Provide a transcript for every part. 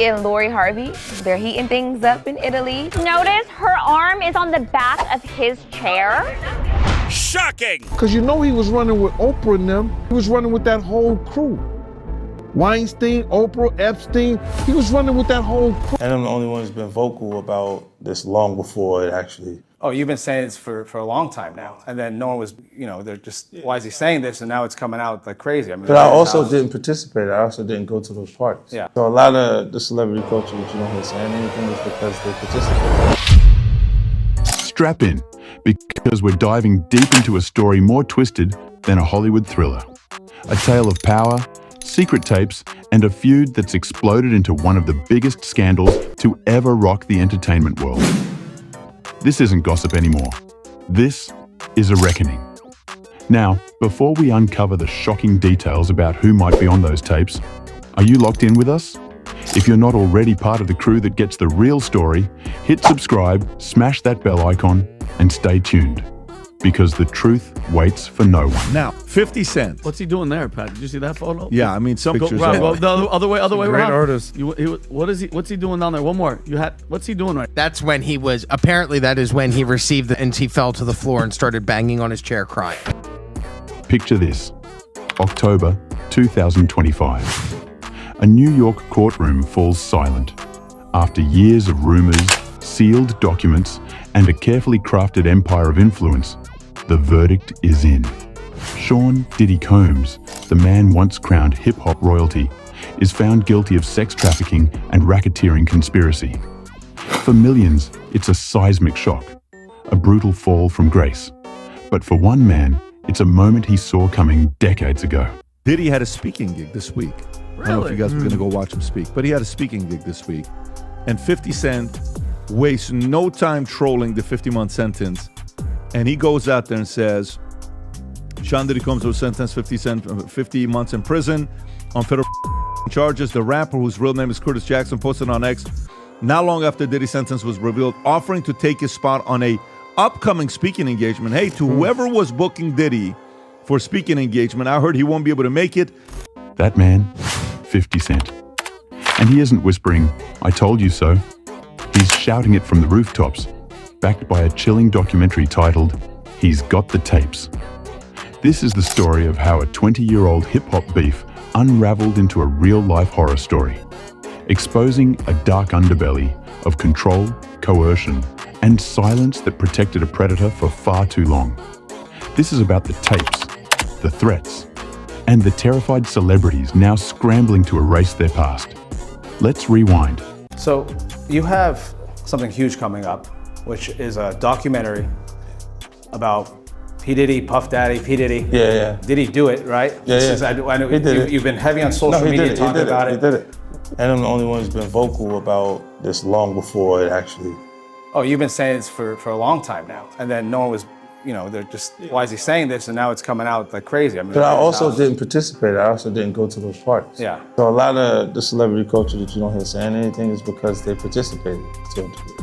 Diddy and Lori Harvey, they're heating things up in Italy. Notice her arm is on the back of his chair. Shocking! Because you know he was running with Oprah and them. He was running with that whole crew. Weinstein, Oprah, Epstein, he was running with that whole crew. And I'm the only one who's been vocal about this long before it actually. Oh, you've been saying this for a long time now. And then no one was, they're just, why is he saying this? And now it's coming out like crazy. I mean, But I also didn't participate. I also didn't go to those parties. Yeah. So a lot of the celebrity culture that you don't hear saying anything is because they participated. Strap in, because we're diving deep into a story more twisted than a Hollywood thriller. A tale of power, secret tapes, and a feud that's exploded into one of the biggest scandals to ever rock the entertainment world. This isn't gossip anymore. This is a reckoning. Now, before we uncover the shocking details about who might be on those tapes, are you locked in with us? If you're not already part of the crew that gets the real story, hit subscribe, smash that bell icon, and stay tuned. Because the truth waits for no one. Now, 50 Cent. What's he doing there, Pat? Did you see that photo? Yeah, I mean, some pictures. Well, the other way Great around. artist. What's he doing down there? One more. What's he doing right? That's when he was, apparently that is when he received and he fell to the floor and started banging on his chair crying. Picture this, October 2025. A New York courtroom falls silent. After years of rumors, sealed documents, and a carefully crafted empire of influence, the verdict is in. Sean Diddy Combs, the man once crowned hip-hop royalty, is found guilty of sex trafficking and racketeering conspiracy. For millions, it's a seismic shock, a brutal fall from grace. But for one man, it's a moment he saw coming decades ago. Diddy had a speaking gig this week. I don't know if you guys were going to go watch him speak, but he had a speaking gig this week. And 50 Cent wastes no time trolling the 50-month sentence. And he goes out there and says, Sean Diddy Combs was sentenced 50 months in prison on federal charges. The rapper, whose real name is Curtis Jackson, posted on X not long after Diddy's sentence was revealed, offering to take his spot on a upcoming speaking engagement. Hey, to whoever was booking Diddy for speaking engagement, I heard he won't be able to make it. That man, 50 Cent. And he isn't whispering, "I told you so." He's shouting it from the rooftops, backed by a chilling documentary titled, "He's Got the Tapes." This is the story of how a 20-year-old hip-hop beef unraveled into a real-life horror story, exposing a dark underbelly of control, coercion, and silence that protected a predator for far too long. This is about the tapes, the threats, and the terrified celebrities now scrambling to erase their past. Let's rewind. So you have something huge coming up, which is a documentary about P. Diddy, Puff Daddy, P. Diddy. Yeah. Did he do it, right? Yeah. I know He did it. you've been heavy on social media talking about it. He did it. And I'm the only one who's been vocal about this long before it actually. Oh, you've been saying this for a long time now. And then no one was, they're just, why is he saying this? And now it's coming out like crazy. I mean, But I also didn't participate. I also didn't go to those parties. Yeah. So a lot of the celebrity culture that you don't hear saying anything is because they participated to a degree.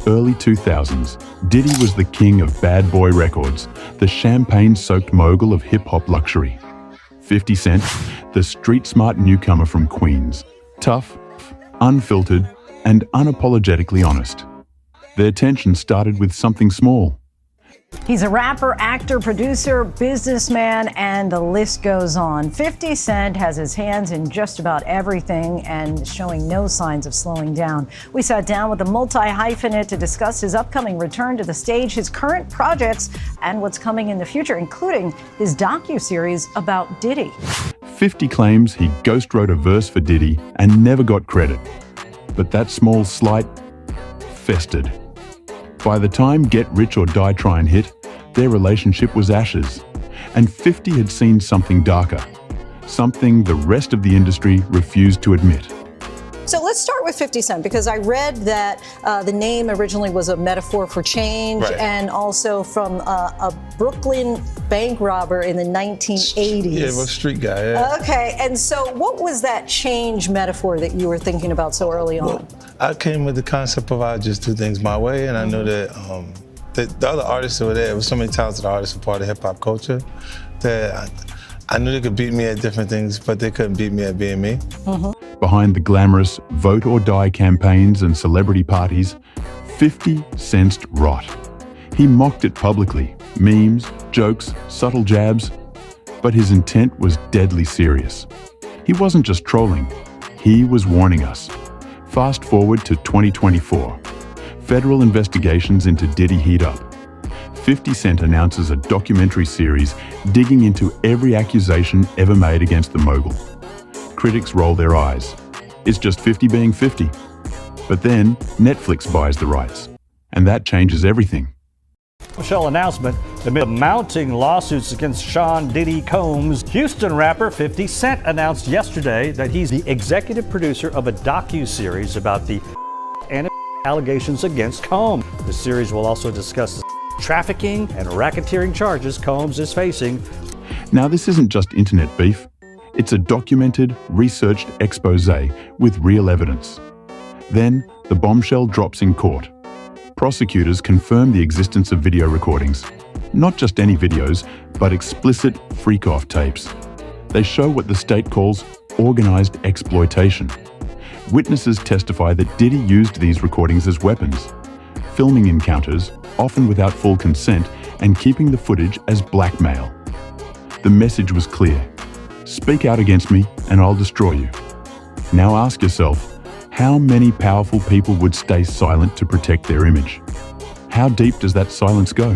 Early 2000s, Diddy was the king of Bad Boy Records, the champagne-soaked mogul of hip-hop luxury. 50 Cent, the street-smart newcomer from Queens, tough, unfiltered, and unapologetically honest. Their tension started with something small. He's a rapper, actor, producer, businessman, and the list goes on. 50 Cent has his hands in just about everything and showing no signs of slowing down. We sat down with the multi-hyphenate to discuss his upcoming return to the stage, his current projects, and what's coming in the future, including his docuseries about Diddy. 50 claims he ghost wrote a verse for Diddy and never got credit. But that small slight festered. By the time Get Rich or Die Tryin' hit, their relationship was ashes. And 50 had seen something darker, something the rest of the industry refused to admit. So let's start with 50 Cent, because I read that the name originally was a metaphor for change, Right. and also from a Brooklyn bank robber in the 1980s. Yeah, well, street guy, yeah. Okay, and so what was that change metaphor that you were thinking about so early on? Well, I came with the concept of I just do things my way, and I knew that the other artists that were there, there was so many talented artists who part of hip-hop culture, that I knew they could beat me at different things, but they couldn't beat me at being me. Behind the glamorous vote or die campaigns and celebrity parties, 50 sensed rot. He mocked it publicly, memes, jokes, subtle jabs, but his intent was deadly serious. He wasn't just trolling, he was warning us. Fast forward to 2024. Federal investigations into Diddy heat up. 50 Cent announces a documentary series digging into every accusation ever made against the mogul. Critics roll their eyes. It's just 50 being 50. But then Netflix buys the rights, and that changes everything. Official announcement amid mounting lawsuits against Sean Diddy Combs. Houston rapper 50 Cent announced yesterday that he's the executive producer of a docu-series about the and allegations against Combs. The series will also discuss the trafficking and racketeering charges Combs is facing. Now, this isn't just internet beef. It's a documented, researched exposé with real evidence. Then, the bombshell drops in court. Prosecutors confirm the existence of video recordings. Not just any videos, but explicit freak-off tapes. They show what the state calls organized exploitation. Witnesses testify that Diddy used these recordings as weapons, filming encounters, often without full consent, and keeping the footage as blackmail. The message was clear. Speak out against me, and I'll destroy you. Now ask yourself, how many powerful people would stay silent to protect their image? How deep does that silence go?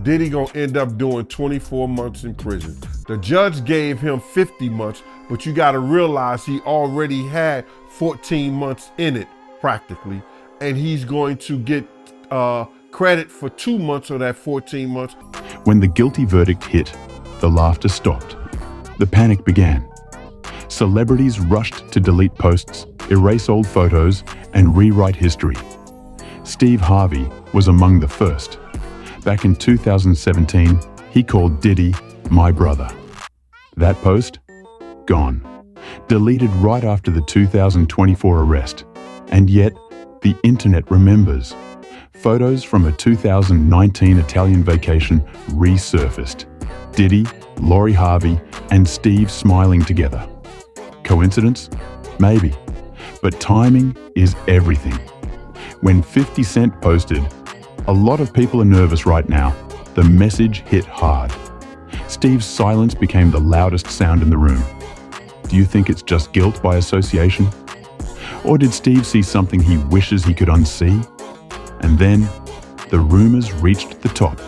Diddy gonna end up doing 24 months in prison. The judge gave him 50 months, but you gotta realize he already had 14 months in it, practically, and he's going to get credit for 2 months of that 14 months. When the guilty verdict hit, the laughter stopped. The panic began. Celebrities rushed to delete posts, erase old photos, and rewrite history. Steve Harvey was among the first. Back in 2017, he called Diddy "my brother." That post? Gone. Deleted right after the 2024 arrest. And yet, the internet remembers. Photos from a 2019 Italian vacation resurfaced. Diddy, Lori Harvey, and Steve smiling together. Coincidence? Maybe. But timing is everything. When 50 Cent posted, "A lot of people are nervous right now," the message hit hard. Steve's silence became the loudest sound in the room. Do you think it's just guilt by association? Or did Steve see something he wishes he could unsee? And then, the rumors reached the top.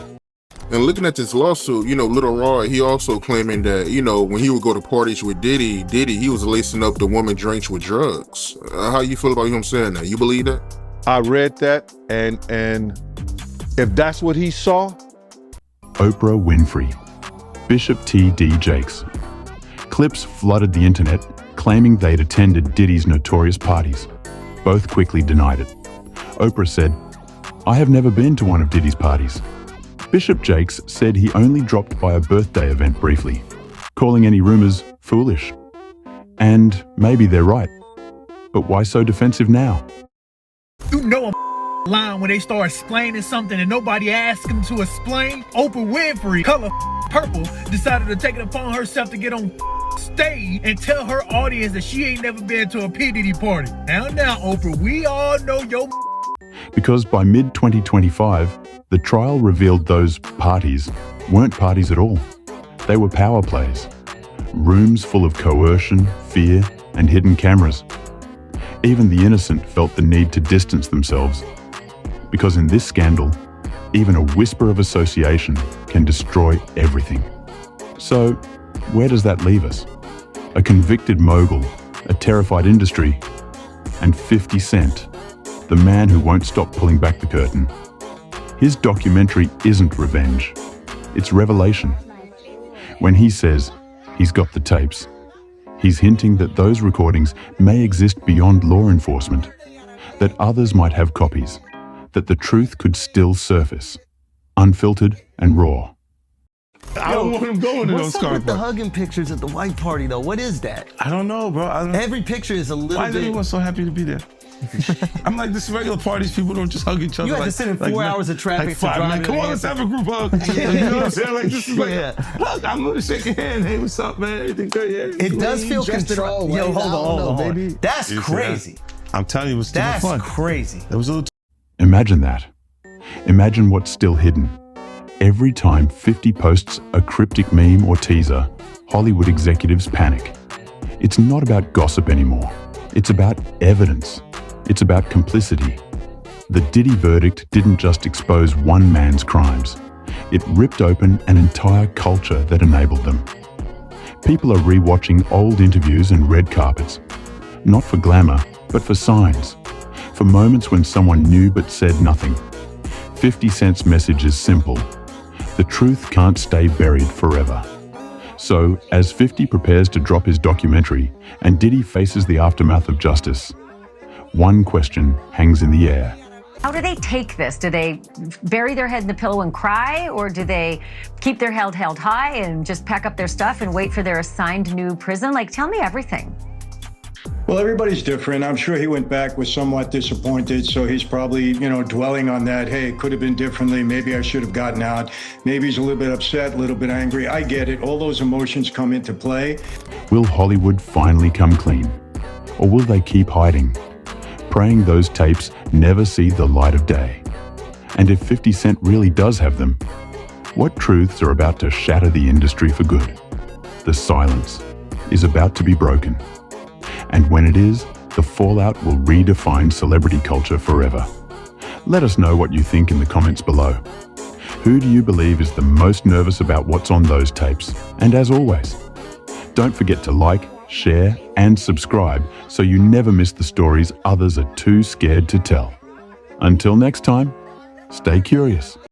And looking at this lawsuit, Little Rod, he also claiming that, when he would go to parties with Diddy, he was lacing up the woman drinks with drugs. How you feel about him saying that? You believe that? I read that, and if that's what he saw. Oprah Winfrey, Bishop T.D. Jakes. Clips flooded the internet, claiming they'd attended Diddy's notorious parties. Both quickly denied it. Oprah said, "I have never been to one of Diddy's parties." Bishop Jakes said he only dropped by a birthday event briefly, calling any rumors foolish. And maybe they're right. But why so defensive now? You know I'm lying when they start explaining something and nobody asked them to explain. Oprah Winfrey, color purple, decided to take it upon herself to get on stage and tell her audience that she ain't never been to a P. Diddy party. Now, Oprah, we all know your Because by mid-2025, the trial revealed those parties weren't parties at all. They were power plays. Rooms full of coercion, fear, and hidden cameras. Even the innocent felt the need to distance themselves. Because in this scandal, even a whisper of association can destroy everything. So, where does that leave us? A convicted mogul, a terrified industry, and 50 Cent, the man who won't stop pulling back the curtain. His documentary isn't revenge, it's revelation. When he says he's got the tapes, he's hinting that those recordings may exist beyond law enforcement, that others might have copies, that the truth could still surface, unfiltered and raw. I don't want him going to those What's up with the hugging pictures at the white party, though? What is that? I don't know, bro. Every picture is a little Why is bit... everyone so happy to be there? I'm like, this regular parties, people don't just hug each other. You had like, to sit in like, 4 like, hours of traffic like to 5 drive minutes. Come in. on, let's have a group hug. You know what I'm saying? Like, this is like, hug, I'm gonna shake your hand. Hey, what's up, man? Everything good? Yeah. It does feel controlled. Yo, hold on. That's crazy. I'm telling you, it was still That's fun. crazy. It was a little. Imagine that. Imagine what's still hidden. Every time 50 posts a cryptic meme or teaser, Hollywood executives panic. It's not about gossip anymore. It's about evidence. It's about complicity. The Diddy verdict didn't just expose one man's crimes. It ripped open an entire culture that enabled them. People are rewatching old interviews and red carpets. Not for glamour, but for signs. For moments when someone knew but said nothing. 50 Cent's message is simple. The truth can't stay buried forever. So, as 50 prepares to drop his documentary and Diddy faces the aftermath of justice, one question hangs in the air. How do they take this? Do they bury their head in the pillow and cry, or do they keep their head held high and just pack up their stuff and wait for their assigned new prison? Like, tell me everything. Well, everybody's different. I'm sure he went back was somewhat disappointed, so he's probably, dwelling on that. Hey, it could have been differently. Maybe I should have gotten out. Maybe he's a little bit upset, a little bit angry. I get it. All those emotions come into play. Will Hollywood finally come clean? Or will they keep hiding? Praying those tapes never see the light of day. And if 50 Cent really does have them, what truths are about to shatter the industry for good? The silence is about to be broken. And when it is, the fallout will redefine celebrity culture forever. Let us know what you think in the comments below. Who do you believe is the most nervous about what's on those tapes? And as always, don't forget to like, share, and subscribe so you never miss the stories others are too scared to tell. Until next time, stay curious.